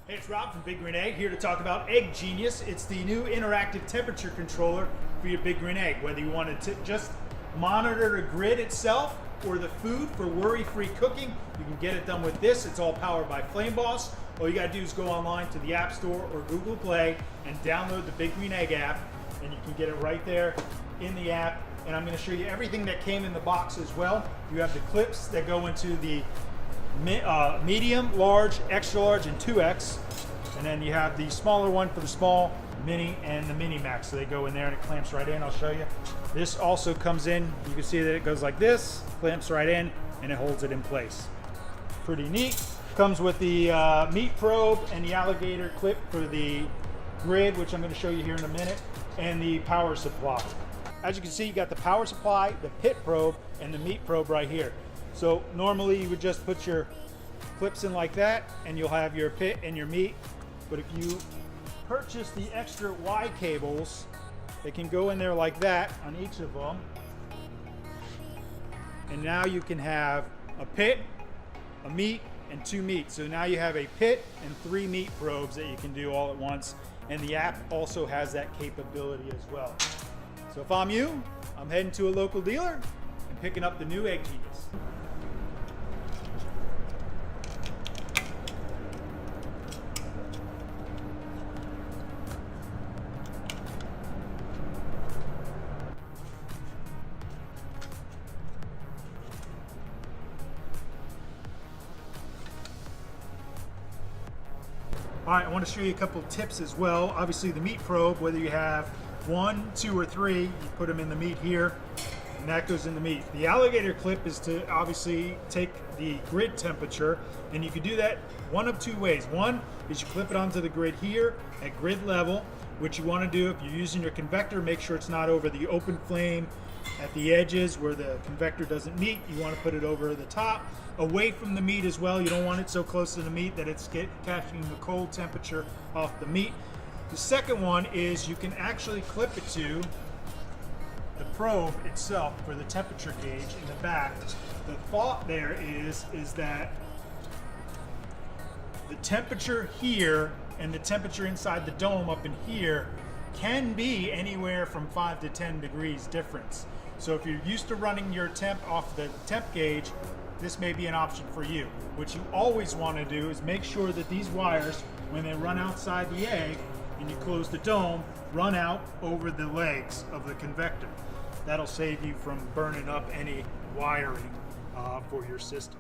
Hey, it's Rob from Big Green Egg here to talk about Egg Genius. It's the new interactive temperature controller for your Big Green Egg. Whether you want to just monitor the grid itself or the food for worry-free cooking, you can get it done with this. It's all powered by Flame Boss. All you gotta do is go online to the App Store or Google Play and download the Big Green Egg app, and you can get it right there in the app. And I'm gonna show you everything that came in the box as well. You have the clips that go into the medium, large, extra large, and 2X. And then you have the smaller one for the small, mini, and the mini max. So they go in there and it clamps right in. I'll show you. This also comes in. You can see that it goes like this, clamps right in, and it holds it in place. Pretty neat. Comes with the meat probe and the alligator clip for the grid, which I'm going to show you here in a minute, and the power supply. As you can see, you got the power supply, the pit probe, and the meat probe right here. So normally you would just put your clips in like that and you'll have your pit and your meat. But if you purchase the extra Y cables, they can go in there like that on each of them. And now you can have a pit, a meat, and 2 meat. So now you have a pit and 3 meat probes that you can do all at once. And the app also has that capability as well. So if I'm you, I'm heading to a local dealer and picking up the new Egg Genius. All right, I want to show you a couple tips as well. Obviously the meat probe, whether you have 1, 2, or 3, you put them in the meat here, and that goes in the meat. The alligator clip is to obviously take the grid temperature, and you can do that one of 2 ways. One is you clip it onto the grid here at grid level, which you want to do if you're using your convector, make sure it's not over the open flame at the edges where the convector doesn't meet. You want to put it over the top, away from the meat as well. You don't want it so close to the meat that it's catching the cold temperature off the meat. The second one is you can actually clip it to the probe itself for the temperature gauge in the back. The thought there is that the temperature here and the temperature inside the dome up in here can be anywhere from 5 to 10 degrees difference. So if you're used to running your temp off the temp gauge, this may be an option for you. What you always want to do is make sure that these wires, when they run outside the egg and you close the dome, run out over the legs of the convector. That'll save you from burning up any wiring for your system.